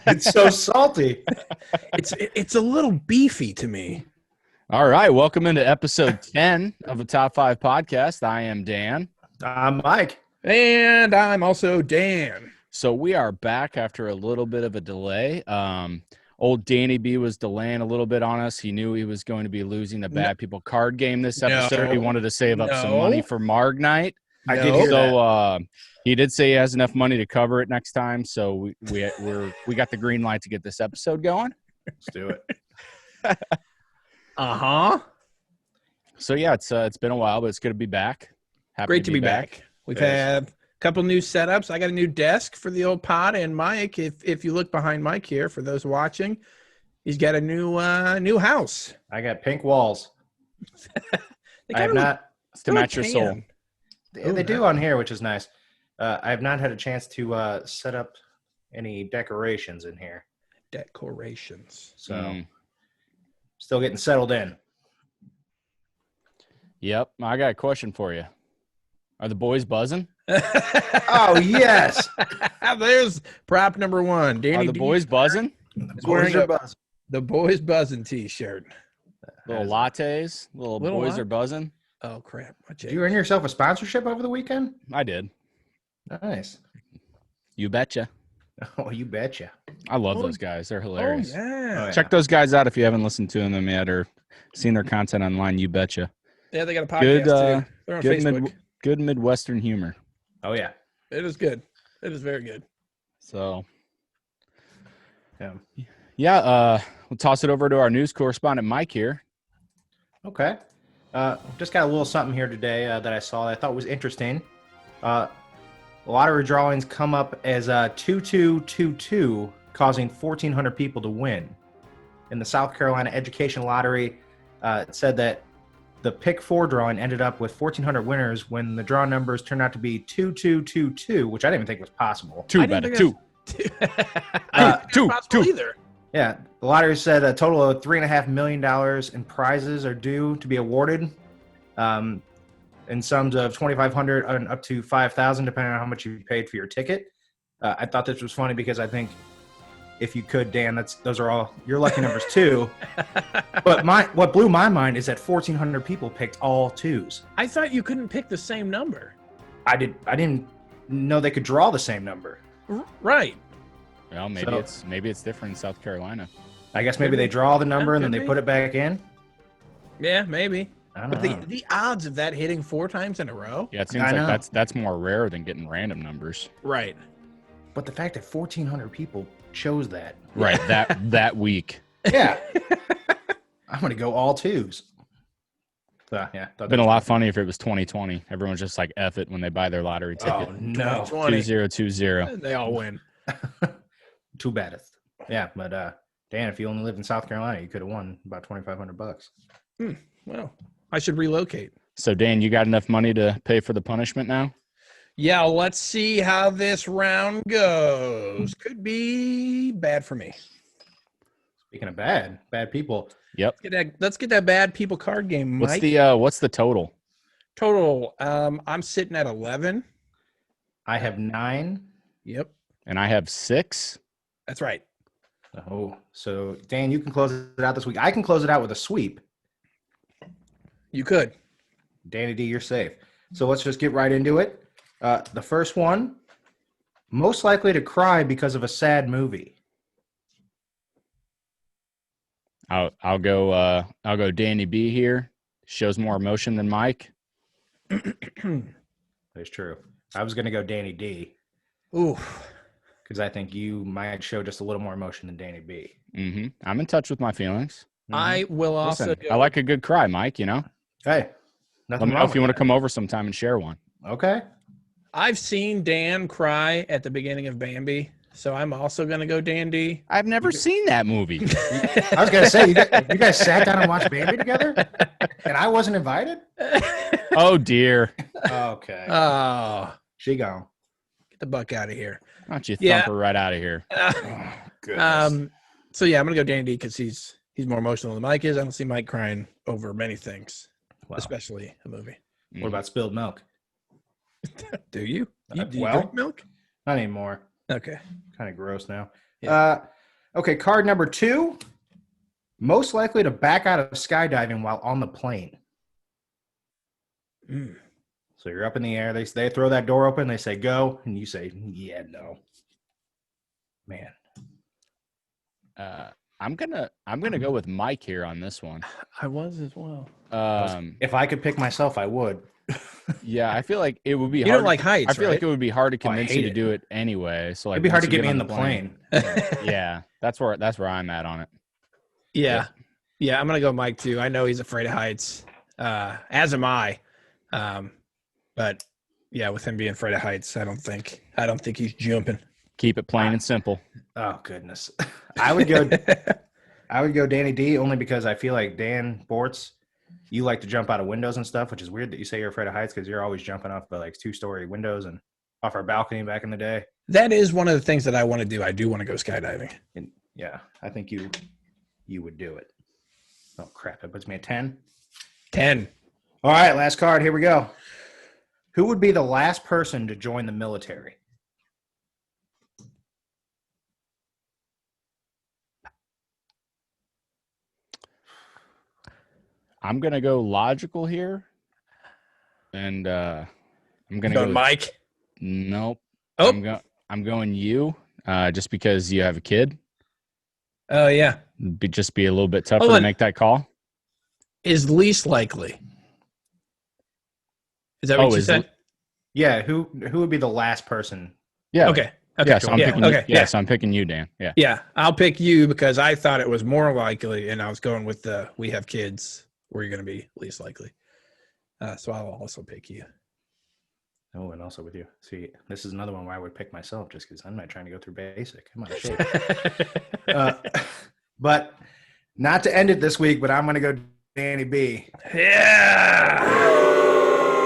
It's so salty. It's a little beefy to me. All right, welcome into episode 10 of a Top 5 podcast. I am Dan. I'm Mike. And I'm also Dan. So we are back after a little bit of a delay. Old Danny B was delaying a little bit on us. He knew he was going to be losing the Bad People card game this episode. He wanted to save up some money for Marg Night. I did hear that. He did say he has enough money to cover it next time. So we got the green light to get this episode going. Let's do it. Uh-huh. So yeah, it's been a while, but it's good to be back. Happy Great to be back. We've had a couple new setups. I got a new desk for the old pod, and Mike, if you look behind Mike here, for those watching, he's got a new house. I got pink walls. I have not. It's to match your soul. They do on here, which is nice. I have not had a chance to set up any decorations in here. Decorations. So still getting settled in. Yep. I got a question for you. Are the boys buzzing? Oh, yes. There's prop number one. Danny Are the boys buzzing? The wearing are buzzing. The boys buzzing t-shirt. Little lattes? Little boys what? are buzzing? Oh, crap. Did you earn yourself a sponsorship over the weekend? I did. Nice. You betcha. Oh, you betcha. I love those guys. They're hilarious. Oh, yeah. Check those guys out if you haven't listened to them yet or seen their content online. You betcha. Yeah, they got a podcast, Good, too. They're on good Facebook. Good Midwestern humor. Oh, yeah. It is good. It is very good. So, Yeah. We'll toss it over to our news correspondent, Mike, here. Okay. Just got a little something here today that I saw that I thought was interesting. Lottery drawings come up as 2222, causing 1,400 people to win. In the South Carolina Education Lottery, it said that the Pick 4 drawing ended up with 1,400 winners when the draw numbers turned out to be 2222, which I didn't even think was possible. Two better. Two. Two either. Yeah, the lottery said a total of $3.5 million in prizes are due to be awarded, in sums of $2,500 and up to $5,000, depending on how much you paid for your ticket. I thought this was funny because I think if you could, Dan, those are all your lucky numbers too. But what blew my mind is that 1,400 people picked all twos. I thought you couldn't pick the same number. I didn't know they could draw the same number. Right. Well, maybe it's different in South Carolina. I guess maybe they draw the number and then they put it back in. Yeah, maybe. I don't But know. the odds of that hitting 4 times in a row? Yeah, it seems like that's more rare than getting random numbers. Right. But the fact that 1,400 people chose that. Right, that week. Yeah. I'm going to go all twos. So, yeah. It'd been a lot funny if it was 2020. Everyone's just like F it when they buy their lottery ticket. Oh, no. 2020. They all win. Too bad. Yeah, but Dan, if you only lived in South Carolina, you could have won about $2,500. Well, I should relocate. So, Dan, you got enough money to pay for the punishment now? Yeah, let's see how this round goes. Could be bad for me. Speaking of bad people. Yep. Let's get that bad people card game, Mike. What's the total? Total? I'm sitting at 11. I have 9. Yep, And I have 6. that's right. Oh, so Dan, you can close it out this week. I can close it out with a sweep. You could. Danny D, you're safe. So let's just get right into it. The first one, most likely to cry because of a sad movie. I'll go Danny B here. Shows more emotion than Mike. That's true. I was going to go Danny D Ooh. because I think you might show just a little more emotion than Danny B. Mm-hmm. I'm in touch with my feelings. I will also Listen, go. I like a good cry, Mike, you know? Hey, Let nothing me know wrong if you with want to come over sometime and share one. that. Okay. I've seen Dan cry at the beginning of Bambi, so I'm also going to go Dan D. I've never seen that movie. I was going to say, you guys sat down and watched Bambi together? And I wasn't invited? Oh, dear. Okay. Oh, She gone. get the buck out of here. Why don't you Yeah. thump her right out of here? Oh, goodness. So yeah, I'm gonna go Dan D because he's more emotional than Mike is. I don't see Mike crying over many things, Wow. especially a movie. What about spilled milk? Do you? Do you Well- drink milk? Not anymore. Okay. Kind of gross now. Okay, card number 2. Most likely to back out of skydiving while on the plane. Mm. So you're up in the air. They throw that door open. They say go, and you say yeah, no. Man, I'm gonna go with Mike here on this one. I was as well. if I could pick myself, I would. Yeah, I feel like it would be. You hard don't like heights, I feel right? like it would be hard to convince you hate to it. do it anyway. So like, It'd be hard to once you get me on in the plane. Yeah, that's where I'm at on it. Yeah. Yeah, I'm going to go Mike too. I know he's afraid of heights. As am I. But yeah, with him being afraid of heights, I don't think he's jumping. Keep it plain and simple. Oh goodness, I would go Danny D only because I feel like Dan Bortz, you like to jump out of windows and stuff, which is weird that you say you're afraid of heights because you're always jumping off the like 2-story windows and off our balcony back in the day. That is one of the things that I want to do. I do want to go skydiving. And yeah, I think you would do it. Oh crap, that puts me at 10. 10. All right, last card. Here we go. Who would be the last person to join the military? I'm gonna go logical here, and I'm gonna Going go Mike. Nope. Oh. I'm going you, just because you have a kid. Oh yeah. Just be a little bit tougher Hold to on. make that call. Is least likely. Is that what you is said? Yeah, who would be the last person? Yeah. Okay. Okay. Yeah. So I'm yeah. picking. Okay. You. Yeah. So I'm picking you, Dan. Yeah. Yeah, I'll pick you because I thought it was more likely, and I was going with the we have kids where you're going to be least likely. So I'll also pick you. Oh, and also with you. See, this is another one where I would pick myself just because I'm not trying to go through basic. I'm out of shape. But not to end it this week, but I'm going to go Danny B. Yeah.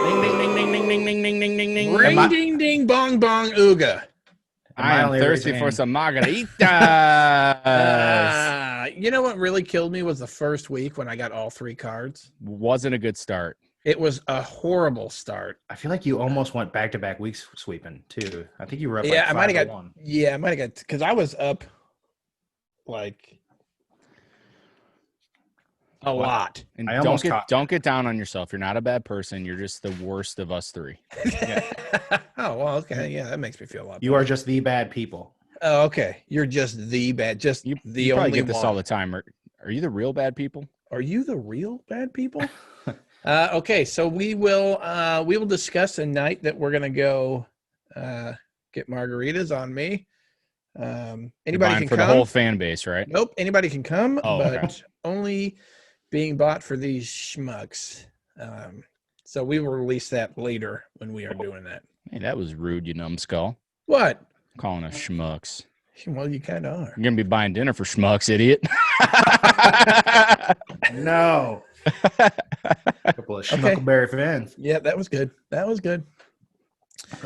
Ding ding ding ding ding ding ding ding ding ding ding. Ring ding ding bong bong ooga. I am only thirsty reason- for some margaritas. You know what really killed me was the first week when I got all 3 cards. Wasn't a good start. It was a horrible start. I feel like you almost went back-to-back weeks sweeping, too. I think you were up Yeah, like I might have 5-1. got. Yeah, I might have got because I was up like a lot. And I don't almost get caught- don't get down on yourself. You're not a bad person. You're just the worst of us 3. Oh well, okay, yeah, that makes me feel a lot. You are just the bad people. Oh, okay. You're just the bad, just You the probably only get this one. all the time. Are you the real bad people? Are you the real bad people? Okay, so we will discuss a night that we're gonna go get margaritas on me. You're Anybody buying can for come. the whole fan base, right? Nope, anybody can come, Oh, but okay. only being bought for these schmucks. So we will release that later when we are doing that. Hey, that was rude, you numbskull. What? Calling us schmucks. Well, you kind of are. You're gonna be buying dinner for schmucks, idiot. No. A couple of Schmuckleberry fans. Yeah, that was good. That was good.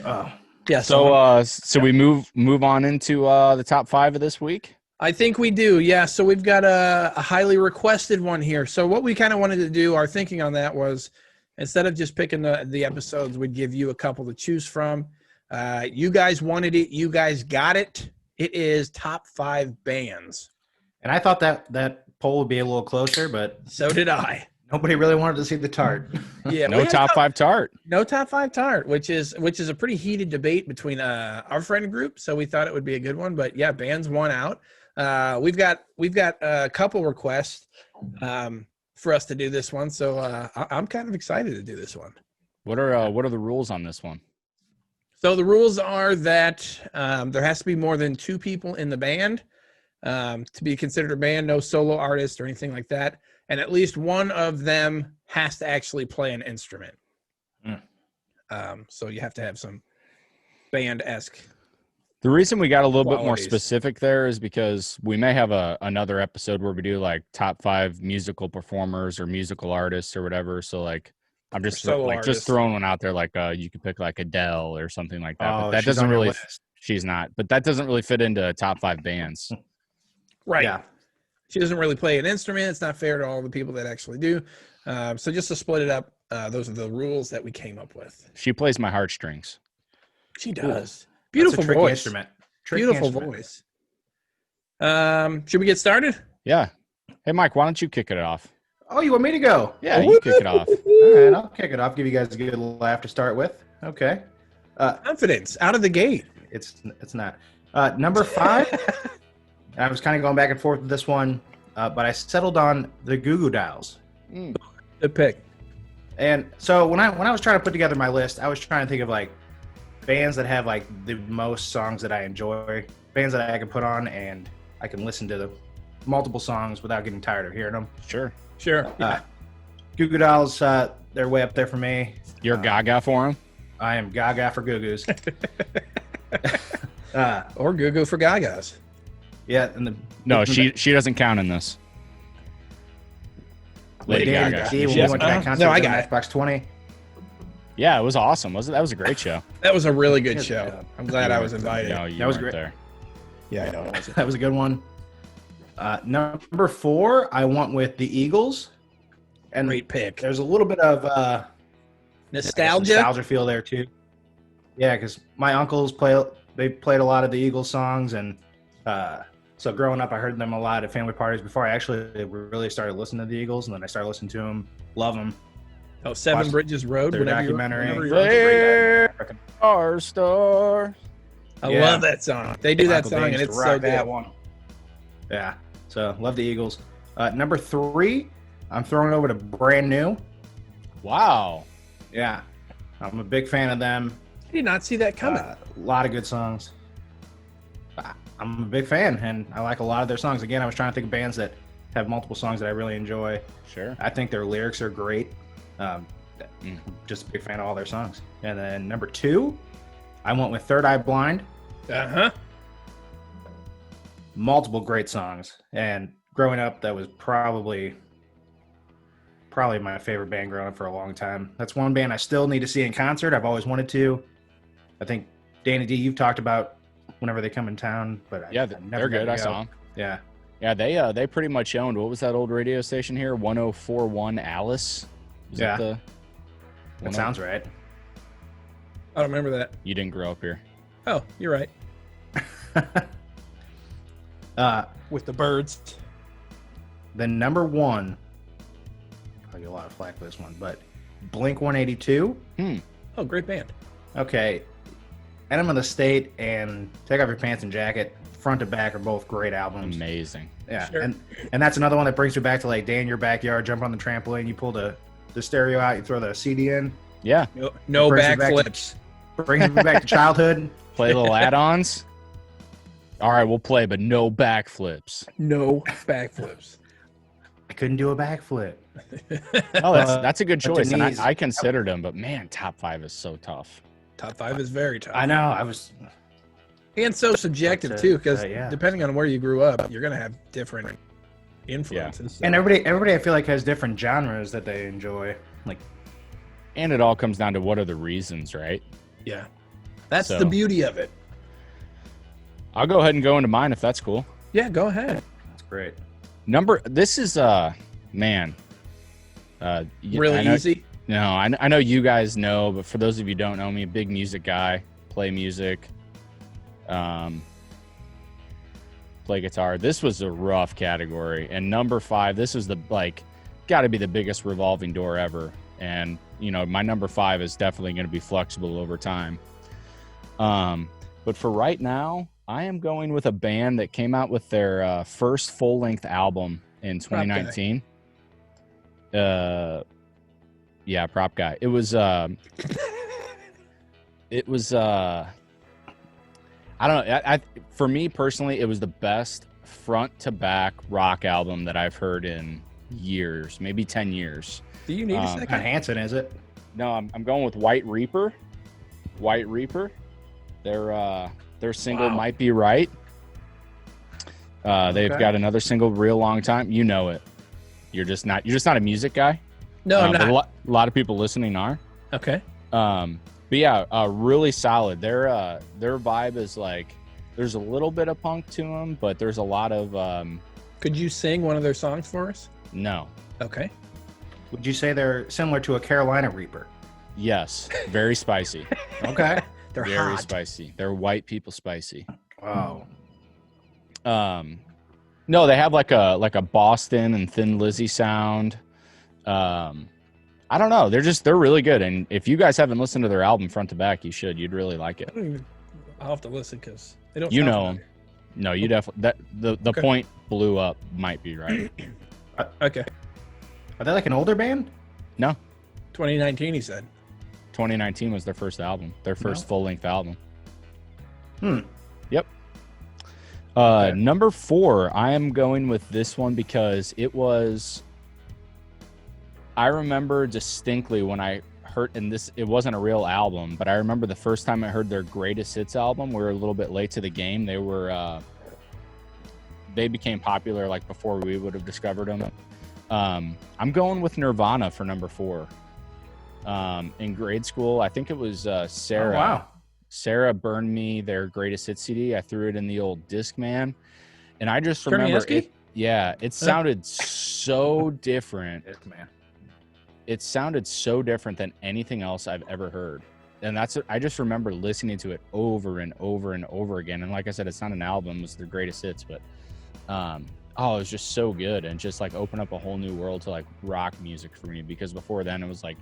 Oh. Yeah. So we move on into the top 5 of this week. I think we do. Yeah. So we've got a highly requested one here. So what we kind of wanted to do, our thinking on that was instead of just picking the episodes, we'd give you a couple to choose from. You guys wanted it. You guys got it. It is top 5 bands. And I thought that poll would be a little closer, but So did I. nobody really wanted to see the tart. Yeah. No top 5 tart. No top 5 tart, which is a pretty heated debate between our friend group. So we thought it would be a good one. But yeah, bands won out. We've got a couple requests for us to do this one. So I'm kind of excited to do this one. What are the rules on this one? So the rules are that there has to be more than 2 people in the band to be considered a band, no solo artist or anything like that. And at least one of them has to actually play an instrument. So you have to have some band-esque. The reason we got a little bit more Qualities. specific there is because we may have another episode where we do like top 5 musical performers or musical artists or whatever. So like I'm just solo like artists. just throwing one out there, like you could pick like Adele or something like that. But Oh, that she's doesn't on your really. list. She's not, but that doesn't really fit into top 5 bands. Right. Yeah. She doesn't really play an instrument. It's not fair to all the people that actually do. So just to split it up, those are the rules that we came up with. She plays my heartstrings. She does. That's Beautiful a tricky voice. instrument. Tricky Beautiful instrument. voice. Should we get started? Yeah. Hey, Mike, why don't you kick it off? Oh, you want me to go? Yeah, you kick it off. All right, I'll kick it off. Give you guys a good laugh to start with. Okay. Confidence out of the gate. It's not. Number 5. I was kind of going back and forth with this one, but I settled on the Goo Goo Dolls. Good pick. And so when I was trying to put together my list, I was trying to think of like bands that have like the most songs that I enjoy, bands that I can put on and I can listen to the multiple songs without getting tired of hearing them. Sure. Goo Goo Dolls, they're way up there for me. You're gaga for him? I am gaga for Goo Goos. Or Goo Goo for Gagas. Yeah, and No, she doesn't count in this. Lady Gaga. When we went to that concert I at got it. Matchbox 20. Yeah, it was awesome. That was a great show. That was a really good Yeah. show. I'm glad I was invited. No, you That was weren't great. there. Yeah, I know. That was a good one. Number 4, I went with the Eagles. And Great pick. there's a little bit of Nostalgia. feel there too. Yeah, because my uncles they played a lot of the Eagles songs, and so growing up, I heard them a lot at family parties before I actually really started listening to the Eagles, and then I started listening to them, love them. Oh, Seven Watch Bridges Road. Their whenever you're- documentary. whenever you're- There are stars. I Yeah. love that song. They do that Michael song, James and to it's rock so that good. one. Yeah, so love the Eagles. Number 3, I'm throwing it over to Brand New. Wow. Yeah, I'm a big fan of them. I did not see that coming. A lot of good songs. I'm a big fan, and I like a lot of their songs. Again, I was trying to think of bands that have multiple songs that I really enjoy. Sure. I think their lyrics are great. Just a big fan of all their songs. And then number 2, I went with Third Eye Blind. Uh-huh. Multiple great songs. And growing up, that was probably my favorite band growing up for a long time. That's one band I still need to see in concert. I've always wanted to. I think Danny D, you've talked about whenever they come in town, but Yeah, I they're never got good. to I go. saw them. Yeah. Yeah, they pretty much owned, what was that old radio station here? 1041 Alice? Was Yeah. that That sounds right. I don't remember that. You didn't grow up here. Oh, you're right. With the birds. Then number 1, I'll get a lot of flack for this one, but Blink 182. Oh, great band. Okay. Enema of the State and Take Off Your Pants and Jacket, front to back, are both great albums. Amazing. Yeah, Sure. and that's another one that brings me back to like day in your backyard, jump on the trampoline, you pull the stereo out, you throw the CD in, Yeah. No Brings me back to- backflips. brings me back to childhood. Play little add-ons. All right, we'll play, but no backflips. No backflips. I couldn't do a backflip. Oh, that's a good But choice, and Denise- I considered him, but man, top 5 is so tough. Top 5 is very tough. I know. I was. And so subjective, But, too, because yeah. depending on where you grew up, you're going to have different influences. And everybody, I feel like, has different genres that they enjoy. Like, And it all comes down to what are the reasons, right? Yeah. That's So- the beauty of it. I'll go ahead and go into mine if that's cool. Yeah, go ahead. that's great. This is man. Really I know, easy. No, I know you guys know, but for those of you who don't know me, a big music guy, play music, play guitar. This was a rough category, and number 5, this is got to be the biggest revolving door ever. And my number 5 is definitely going to be flexible over time. But for right now, I am going with a band that came out with their first full-length album in 2019. Yeah, Prop Guy. It was I don't know. For me personally, it was the best front to back rock album that I've heard in years, maybe 10 years. Do you need a Not second? Hanson, is it? No, I'm going with White Reaper. White Reaper. Their single Wow. Might Be Right. They've Okay. got another single, Real Long Time. You know it. You're just not a music guy. No, I'm But not. a lot of people listening are. Okay. But yeah, really solid. Their vibe is like, there's a little bit of punk to them, but there's a lot of Could you sing one of their songs for us? no. Okay. Would you say they're similar to a Carolina Reaper? Yes, very spicy. Okay. They're Very hot. spicy. They're white people spicy. Wow. No, they have like a Boston and Thin Lizzy sound. I don't know. They're really good. And if you guys haven't listened to their album front to back, you should. You'd really like it. I'll have to listen because they don't. You sound know familiar. them. No, you definitely. The Okay. point blew up might be right. Okay. Are they like an older band? No, 2019, he said. 2019 was their first album, their first No. full length album. Okay. Number 4, I am going with this one because it was. I remember distinctly when I heard, and it wasn't a real album, but I remember the first time I heard their greatest hits album. We were a little bit late to the game. They became popular like before we would have discovered them. I'm going with Nirvana for number 4. In grade school, I think it was Sarah. Oh, wow. Sarah burned me their greatest hit CD. I threw it in the old Discman, and I just remember Cherniewski? it. Yeah, it sounded so different. Man. It sounded so different than anything else I've ever heard. And I just remember listening to it over and over and over again. And like I said, it's not an album, it's their greatest hits, but it was just so good and just like open up a whole new world to like rock music for me, because before then it was like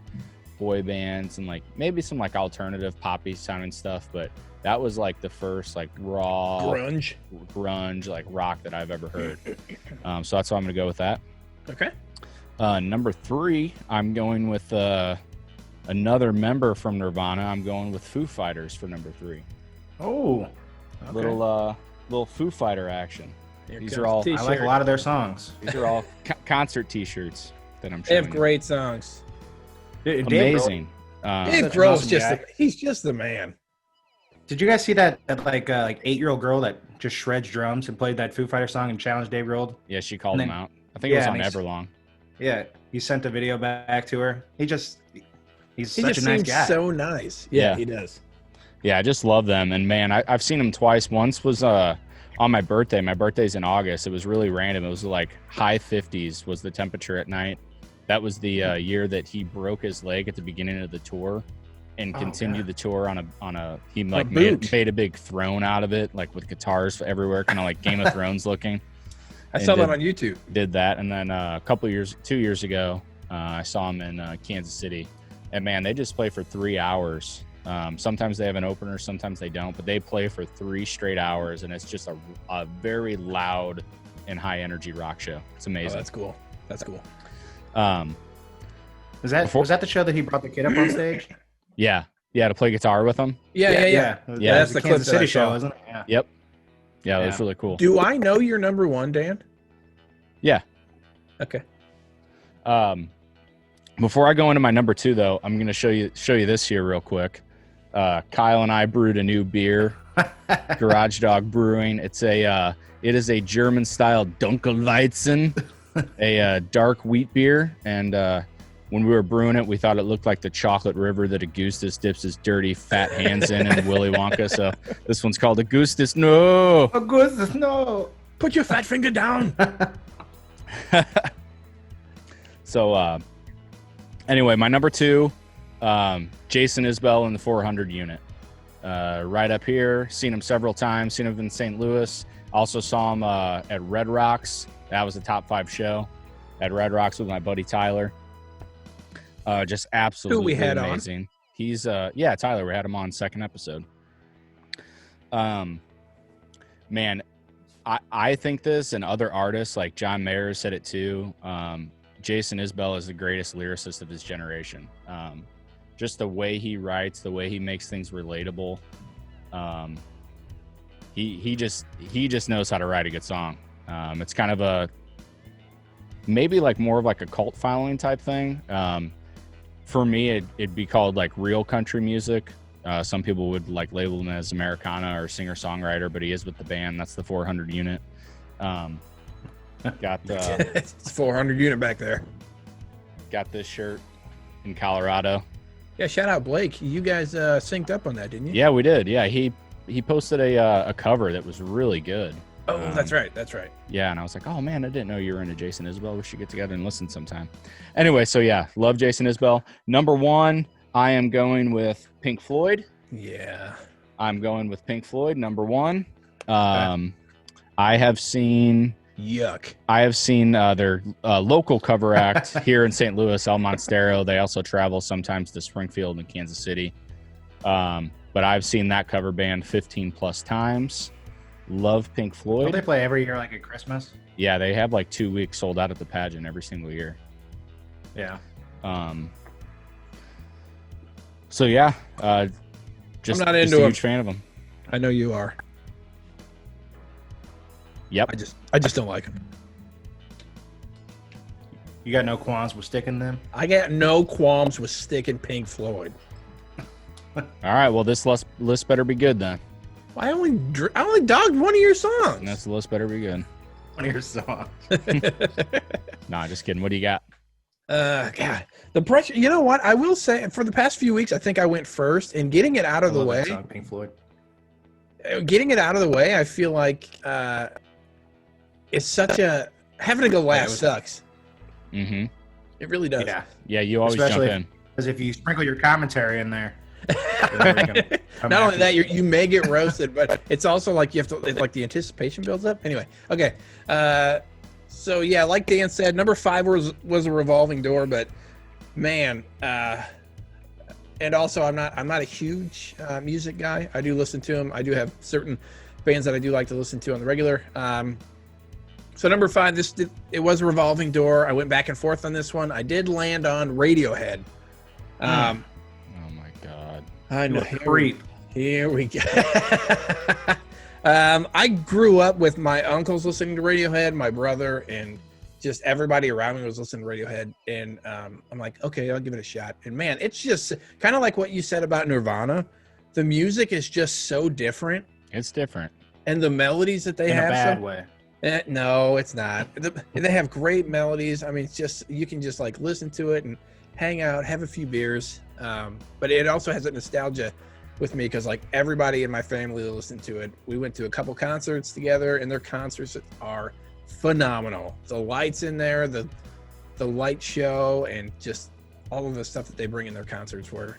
boy bands and like maybe some like alternative poppy sounding stuff, but that was like the first like raw grunge like rock that I've ever heard. So that's why I'm gonna go with that. Okay. Number 3, I'm going with another member from Nirvana. I'm going with Foo Fighters for number 3. Oh. Okay. Little Foo Fighter action. These are all. I like a lot of their songs. These are all concert T-shirts that I'm They showing. have great songs. Dave Amazing. Dave such an Grohl's awesome just guy. he's just the man. Did you guys see that like 8-year-old girl that just shreds drums and played that Foo Fighter song and challenged Dave Grohl? Yeah, she called And him then- out. I think it was yeah, on and he's- Everlong. Yeah, he sent a video back to her. He's He such just a nice seems guy. so nice. Yeah. Yeah, he does. Yeah, I just love them. And man, I've seen them twice. Once was on my birthday. My birthday's in August. It was really random. It was like high 50s was the temperature at night. That was the year that he broke his leg at the beginning of the tour and Oh, continued God. the tour on a he like boot. made a big throne out of it, like with guitars everywhere, kind of like Game of Thrones looking. I And saw that did- on YouTube. Did that, and then a 2 years ago, I saw him in Kansas City, and man, they just play for 3 hours. Sometimes they have an opener, sometimes they don't, but they play for 3 straight hours, and it's just a very loud and high energy rock show. It's Oh, amazing. that's cool. That's cool. Was that the show that he brought the kid up on stage? Yeah, to play guitar with them. Yeah. Yeah, that's the clip Kansas that I City saw. show, isn't it? Yeah. Yeah, Yeah. that's really cool. Do I know your number 1, Dan? Yeah. Okay. Before I go into my number 2, though, I'm going to show you this here real quick. Kyle and I brewed a new beer, Garage Dog Brewing. It is a German style Dunkelweizen, a dark wheat beer. And when we were brewing it, we thought it looked like the chocolate river that Augustus dips his dirty fat hands in Willy Wonka. So this one's called Augustus. No. Augustus, no. Put your fat finger down. So anyway, my number 2, Jason Isbell in the 400 unit. Right up here. Seen him several times. Seen him in St. Louis. Also saw him at Red Rocks. That was a top 5 show at Red Rocks with my buddy Tyler. Just absolutely we had on? amazing. He's Tyler. We had him on second episode. Man, I think this, and other artists like John Mayer said it too. Jason Isbell is the greatest lyricist of his generation. Just the way he writes, the way he makes things relatable. He just knows how to write a good song. It's kind of maybe like more of like a cult following type thing. For me, it'd be called like real country music. Some people would like label him as Americana or singer-songwriter, but he is with the band. That's the 400 unit. Got It's 400 unit back there. got this shirt in Colorado. Yeah, shout out Blake. You guys synced up on that, didn't you? Yeah, we did. Yeah, he posted a cover that was really good. Oh, that's right. That's right. Yeah, and I was like, oh man, I didn't know you were into Jason Isbell. We should get together and listen sometime. Anyway, so yeah, love Jason Isbell. Number 1, I am going with Pink Floyd. Yeah. I'm going with Pink Floyd, number 1. I have seen Yuck. I have seen their local cover act here in St. Louis, El Monstero. They also travel sometimes to Springfield and Kansas City. But I've seen that cover band 15 plus times. Love Pink Don't Floyd. they play every year like at Christmas? Yeah, they have like 2 weeks sold out at the pageant every single year. Yeah. So yeah, just, I'm not just into a 'em. huge fan of them. I know you are. Yep. I just don't like them. You got no qualms with sticking them? I got no qualms with sticking Pink Floyd. All right. Well, this list better be good then. I only dogged one of your songs. And this list better be good. One of your songs. Nah, just kidding. What do you got? God, the pressure. You know what? I will say, for the past few weeks, I think I went first, and getting it out of I the love that way. song, Pink Floyd. Getting it out of the way, I feel like it's such a having to go last sucks. Mm-hmm. It really does. Yeah. Yeah, you always Especially jump in. Because if you sprinkle your commentary in there, then we can come Not only after that, you. you may get roasted, but it's also like you have to like the anticipation builds up. Anyway, okay. So yeah, like Dan said, number 5 was a revolving door, but man, and also I'm not a huge music guy. I do listen to them. I do have certain bands that I do like to listen to on the regular. So number 5, it was a revolving door. I went back and forth on this one. I did land on Radiohead. Oh my God. I know. You a creep. Here we go. I grew up with my uncles listening to Radiohead, my brother, and just everybody around me was listening to Radiohead. And I'm like, okay, I'll give it a shot. And man, it's just kind of like what you said about Nirvana. The music is just so different. It's different. And the melodies that they In have. a bad way. No, it's not. They have great melodies. I mean, it's just, you can just like listen to it and hang out, have a few beers. But it also has a nostalgia with me because like everybody in my family listened to it. We went to a couple concerts together, and their concerts are phenomenal. The lights in there, the light show, and just all of the stuff that they bring in their concerts. Where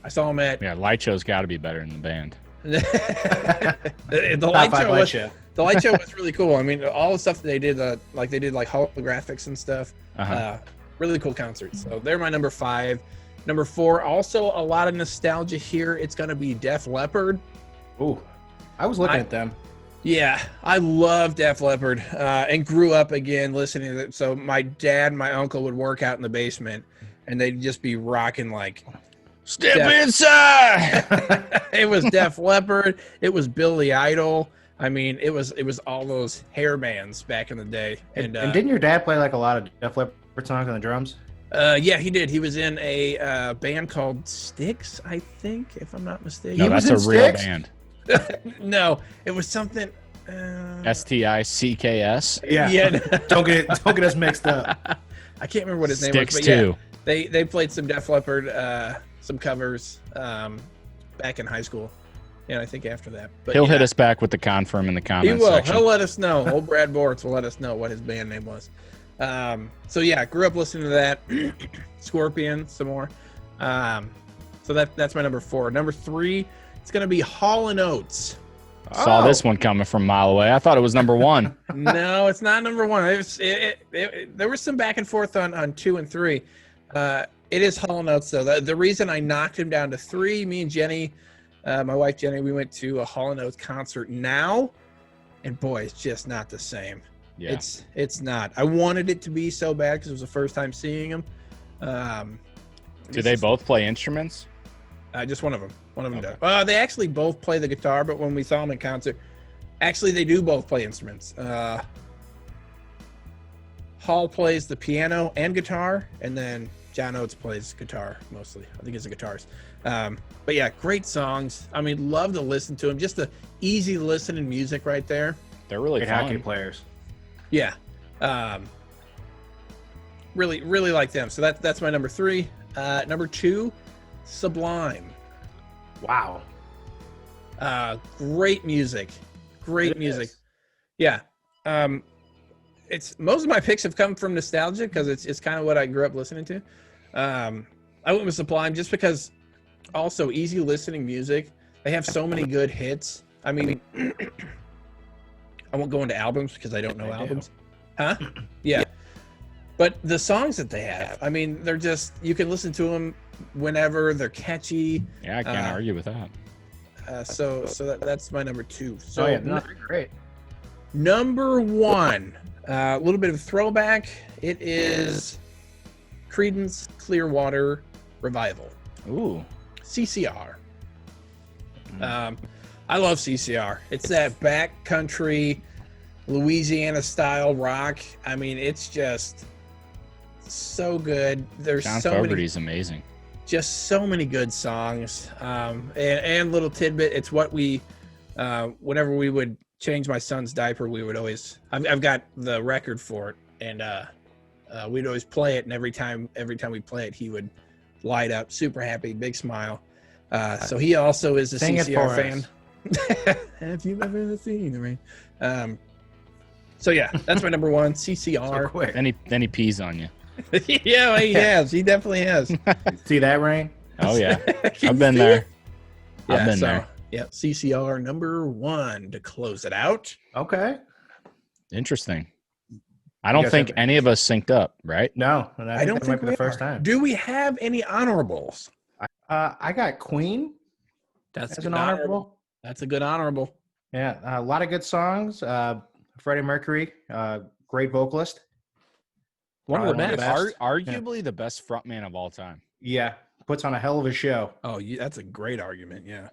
I saw them at Yeah, light show's got to be better than the band. the Top light 5 show light was, show. the light show was really cool. I mean, all the stuff that they did, like they did like holographics and stuff. Uh-huh. Really cool concerts. So they're my number 5. Number 4, also a lot of nostalgia here. It's going to be Def Leppard. Ooh, I was looking at them. Yeah, I love Def Leppard and grew up again listening to it. So my dad and my uncle would work out in the basement, and they'd just be rocking like Step Def- inside. it was Def Leppard. It was Billy Idol. I mean, it was all those hair bands back in the day. And didn't your dad play like a lot of Def Leppard songs on the drums? Yeah, he did. He was in a band called Styx, I think, if I'm not mistaken. No, He was that's a in real Styx? band. No, it was something. STICKS. Yeah. Don't get us mixed up. I can't remember what his name Sticks was, but yeah, too. they played some Def Leppard, some covers back in high school, and I think after that. But He'll yeah, hit us back with the confirm in the He comments will. section. He'll let us know. Old Brad Bortz will let us know what his band name was. So yeah, I grew up listening to that. Scorpion, some more. So that's my number 4. Number 3, it's gonna be Hall and Oates. Saw this one coming from a mile away. I thought it was number 1. No, it's not number 1. There was some back and forth on 2 and 3. It is Hall and Oates though. The reason I knocked him down to 3, me and Jenny, my wife Jenny, we went to a Hall and Oates concert now, and boy, it's just not the same. Yeah. It's not. I wanted it to be so bad because it was the first time seeing him. Do they both play instruments? Just one of them. One of them Okay. does. They actually both play the guitar, but when we saw them in concert, actually they do both play instruments. Hall plays the piano and guitar, and then John Oates plays guitar mostly. I think it's the guitars. But yeah, great songs. I mean, love to listen to them. Just the easy listening music right there. They're really Great hockey fun. players. Yeah. Really, really like them. So that's my number 3. Number 2, Sublime. Wow. Great music. Great It music. is. Yeah. It's most of my picks have come from nostalgia because it's kind of what I grew up listening to. I went with Sublime just because also easy listening music. They have so many good hits. I mean, I won't go into albums because I don't know I do. albums. Huh? Yeah. But the songs that they have, I mean, they're just, you can listen to them whenever. They're catchy. Yeah, I can't argue with that. So that's my number 2. So Oh yeah, no, they're great. number 1, a little bit of a throwback. It is Creedence Clearwater Revival, Ooh. CCR. I love CCR. It's that backcountry Louisiana style rock. I mean, it's just so good. John so Fogerty's amazing. just so many good songs. And little tidbit, it's what we, whenever we would change my son's diaper, we would always, I've got the record for it, and we'd always play it. And every time we play it, he would light up, super happy, big smile. So he also is a Sing it CCR for fan. us. Have you ever seen the rain? So yeah, that's my number 1, So CCR. quick. Then he pees on you. Yeah, he has. He definitely has. See that, Rain? Oh yeah, I've been there. I've been there. Yeah, CCR number 1 to close it out. Okay. Interesting. I don't guys think have- any of us synced up, right? No, and I don't think that might think be we the first are. time. Do we have any honorables? I got Queen That's as a an good honorable. That's a good honorable. Yeah, a lot of good songs. Freddie Mercury, great vocalist. One of the Probably best. Arguably the best frontman of all time. Yeah, puts on a hell of a show. Oh, that's a great argument. Yeah.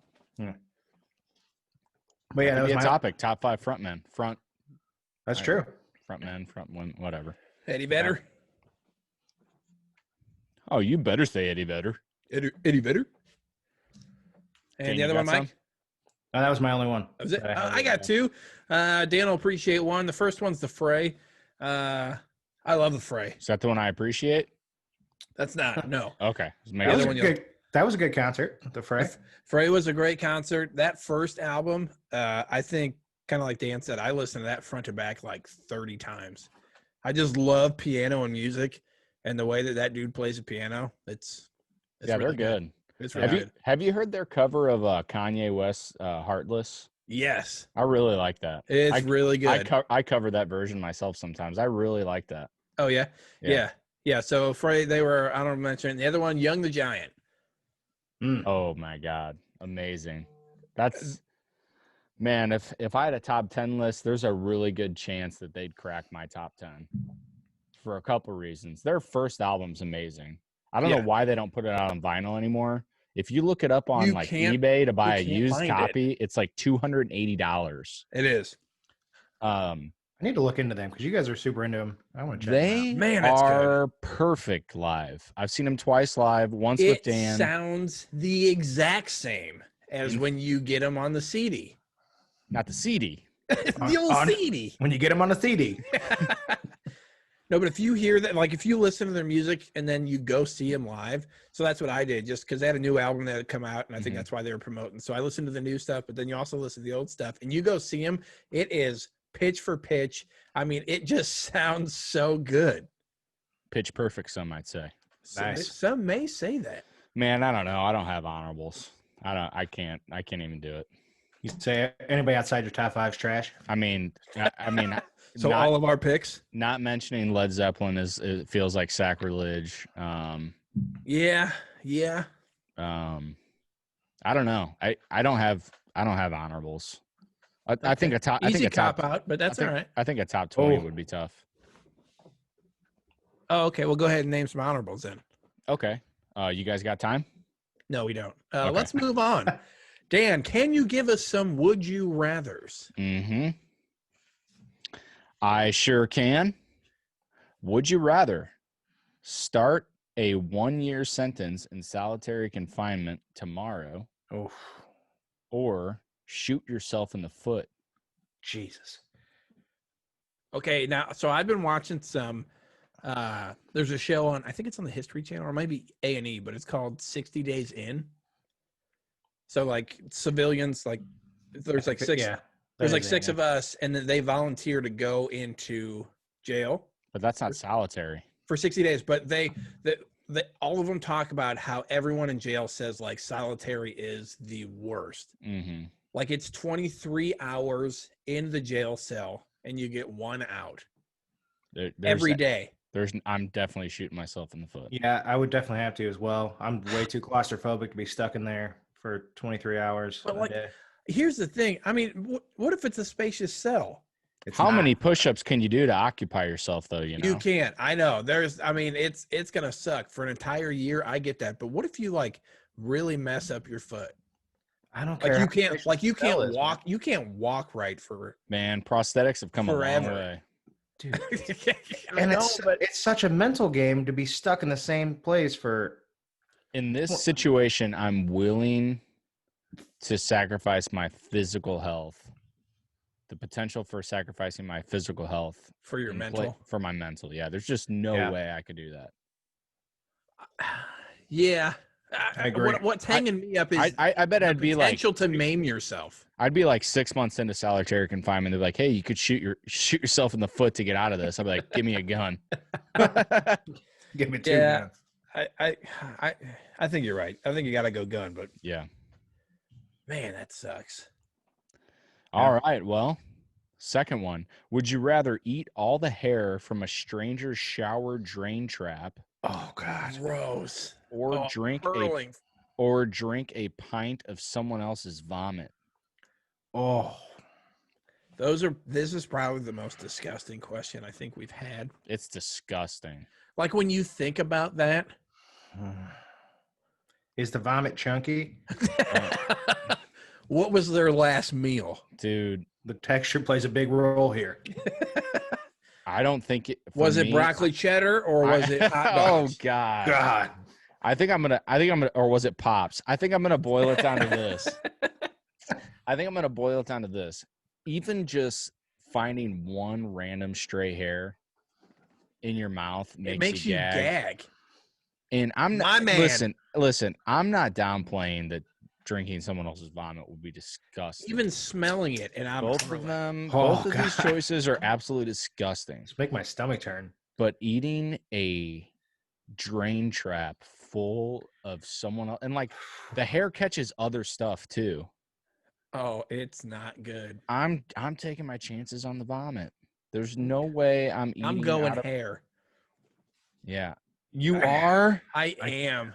But yeah, that Could was be a my topic. Top 5 frontmen. That's Right. true. Frontmen, front women, whatever. Eddie Vedder. Oh, you better say Eddie Vedder. Eddie Vedder. And Dan, the you other got one, Mike? some? Oh, that was my only one. That was it. that had. I got 2. Dan will appreciate one. The first one's The Fray. I love The Fray. Is that the one I appreciate? That's not, no. Okay. Just That making was, other a one you'll- good, that was a good concert. The Fray. Fray was a great concert. That first album, I think, kind of like Dan said, I listened to that front to back like 30 times. I just love piano and music, and the way that dude plays the piano. It's yeah, really they're good. It's really good. Have you heard their cover of Kanye West's "Heartless"? Yes, I really like that. it's really good. I cover that version myself sometimes. I really like that. Oh yeah, yeah. So Fray, they were honorable mention. The other one, Young the Giant. Mm. Oh my God, amazing! That's man. If I had a top 10 list, there's a really good chance that they'd crack my top 10 for a couple reasons. Their first album's amazing. I don't know Yeah. why they don't put it out on vinyl anymore. If you look it up on You like can't- eBay to buy a you can't used find it. copy, it's like $280. It is. I need to look into them because you guys are super into them. I want to check them They Man, that's good. are perfect live. I've seen them twice live, once with It Dan. sounds the exact same as when you get them on the CD. Not the CD. The old On- CD. out. When you get them on a CD. No, but if you hear that, like if you listen to their music and then you go see them live, so that's what I did, just because they had a new album that had come out, and I think Mhm. that's why they were promoting. So I listened to the new stuff, but then you also listen to the old stuff, and you go see them. It is pitch for pitch. I mean, it just sounds so good. Pitch perfect, some might say. Nice. Some may say that. Man, I don't know. I don't have honorables. I can't even do it. You say anybody outside your top 5's trash? I mean, So not, all of our picks. not mentioning Led Zeppelin it feels like sacrilege. Yeah. I don't know. I don't have honorables. I think a top. I Easy think a top. cop out, but that's I think, all right. I think a top 20 Oh. would be tough. Oh, okay. Well, go ahead and name some honorables then. Okay. You guys got time? No, we don't. Okay. Let's move on. Dan, can you give us some would you rathers? Mm-hmm. I sure can. Would you rather start a 1-year sentence in solitary confinement tomorrow Oh, or shoot yourself in the foot? Jesus. Okay, now so I've been watching some. There's a show on, I think it's on the History Channel or maybe A&E, but it's called 60 Days In. So like civilians, like there's like six. Yeah. There's like 6 of us, and then they volunteer to go into jail But that's not solitary. for 60 days. But they all of them talk about how everyone in jail says like solitary is the worst. Mm-hmm. Like it's 23 hours in the jail cell and you get 1 out every day. I'm definitely shooting myself in the foot. Yeah, I would definitely have to as well. I'm way too claustrophobic to be stuck in there for 23 hours But a like, day. here's the thing. I mean, what if it's a spacious cell? It's How not. many push-ups can you do to occupy yourself, though? You know, You can't. I know. It's gonna suck for an entire year. I get that. But what if you like really mess up your foot? I don't Like care. you how can't spacious the cell is, walk. You can't walk right for man, prosthetics have come a Forever. long way. dude. I And know, but it's such a mental game to be stuck in the same place for. In this situation, I'm willing to sacrifice my physical health. The potential for sacrificing my physical health for your in mental. for my mental. Yeah, there's just no Yeah. way I could do that. Yeah. I agree. What's hanging me up is I bet the I'd be like potential to maim yourself. I'd be like 6 months into solitary confinement. They're like, hey, you could shoot yourself in the foot to get out of this. I'd be like, give me a gun. Give me 2 Yeah. guns. I think you're right. I think you got to go gun, but Yeah. man, that sucks. All right. Well, second one. Would you rather eat all the hair from a stranger's shower drain trap Oh God. Gross. or Hurling. drink a pint of someone else's vomit? Oh. This is probably the most disgusting question I think we've had. It's disgusting. Like when you think about that. Is the vomit chunky? What was their last meal? Dude, The texture plays a big role here. I don't think it Was it broccoli cheddar or was it hot Oh dogs? God. God. I think I'm gonna or was it Pops? I think I'm gonna boil it down to this. Even just finding one random stray hair in your mouth It makes you gag. And I'm My not man. listen, I'm not downplaying that drinking someone else's vomit would be disgusting. Even smelling it, and I'm both of hurling. them, Oh, both of these God. choices are absolutely disgusting. Just make my stomach turn. But eating a drain trap full of someone else, and like the hair catches other stuff too. Oh, it's not good. I'm taking my chances on the vomit. There's no way I'm eating. I'm going out of, hair. yeah, you are. I am.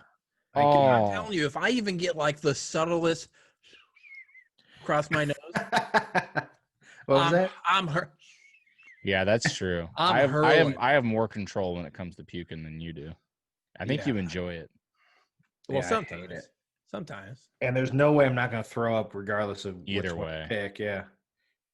I Oh. can- I'm telling you, if I even get like the subtlest across my nose, What was that? I'm hurt. Yeah, that's true. I'm I hurling. have more control when it comes to puking than you do. I think Yeah. you enjoy it. Well, Yeah, I hate sometimes. it. Sometimes. And there's no way I'm not going to throw up regardless of Either which one way. I pick. Yeah.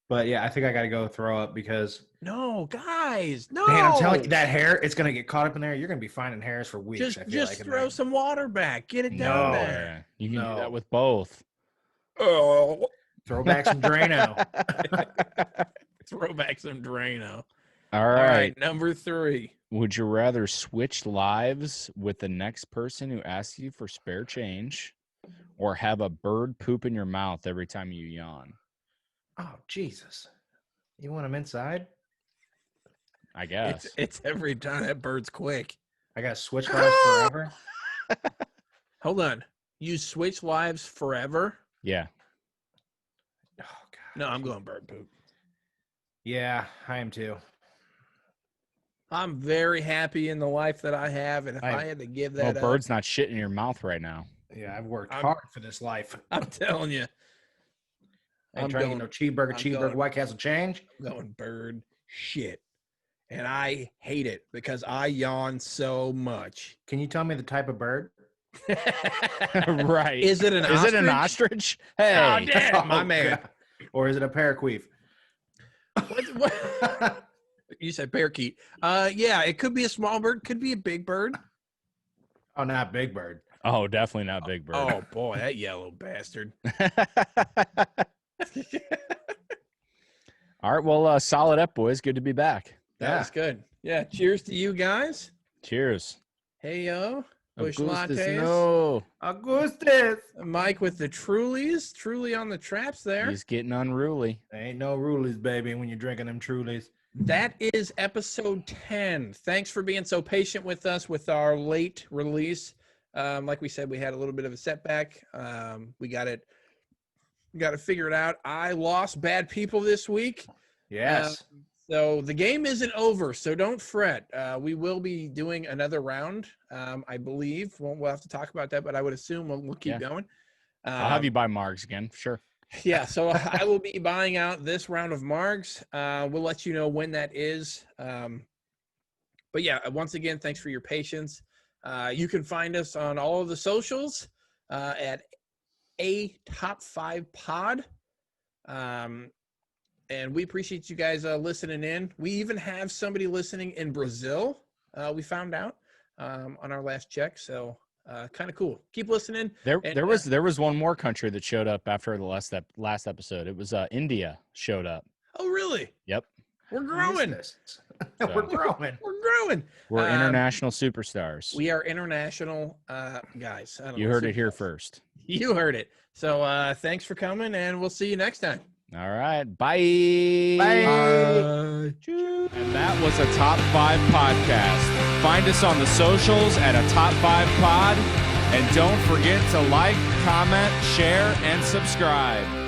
But yeah, I think I got to go throw up because, No, guys, no. man, I'm telling you, that hair, it's going to get caught up in there. You're going to be finding hairs for weeks. just I feel just like, in throw there. some water back. Get it No. down No there. way. You can do No. that with both. Oh, Throw back some Drano. throw back some Drano. All All right. right, number 3. Would you rather switch lives with the next person who asks you for spare change or have a bird poop in your mouth every time you yawn? Oh, Jesus. You want them inside? I guess. It's every time. That bird's quick. I got to switch lives forever. Hold on. You switch lives forever? Yeah. Oh, God. No, I'm going bird poop. Yeah, I am too. I'm very happy in the life that I have, and if I had to give Well, that up, bird's not shit in your mouth right now. Yeah, I've worked I'm- hard for this life. I'm telling you, I ain't I'm trying to going- get no I'm cheeseburger, going- White Castle change. I'm going bird shit. And I hate it because I yawn so much. Can you tell me the type of bird? Right. Is it an Is ostrich? it an ostrich? Hey. Oh, damn, my Oh, man. God. Or is it a parakeet? What? You said parakeet. Yeah, it could be a small bird, could be a big bird. Oh, not Big Bird. Oh, definitely not Big Bird. Oh boy, that yellow bastard. All right. Well, solid up, boys. Good to be back. That was good. Yeah, cheers to you guys. Cheers. Hey yo, Bush Augustus, lattes. no. Augustus. Mike with the Trulies, Truly on the traps there. He's getting unruly. There ain't no rulies, baby, when you're drinking them Trulies. That is episode 10. Thanks for being so patient with us with our late release. Like we said, we had a little bit of a setback. We got it We got to figure it out. I lost bad people this week. Yes. So the game isn't over, so don't fret. We will be doing another round, I believe. We'll have to talk about that, but I would assume we'll keep going. I'll have you buy Margs again, sure. Yeah, so I will be buying out this round of Margs. We'll let you know when that is. But yeah, once again, thanks for your patience. You can find us on all of the socials at a Top 5 Pod. And we appreciate you guys listening in. We even have somebody listening in Brazil. We found out on our last check. So kind of cool. Keep listening. There was one more country that showed up after the last episode. It was India showed up. Oh, really? Yep. We're growing. We're growing. We're growing. We're international superstars. We are international guys. You heard it here first. You heard it. So thanks for coming, and we'll see you next time. All right. Bye. Bye. And that was a Top 5 podcast. Find us on the socials at a Top 5 Pod. And don't forget to like, comment, share, and subscribe.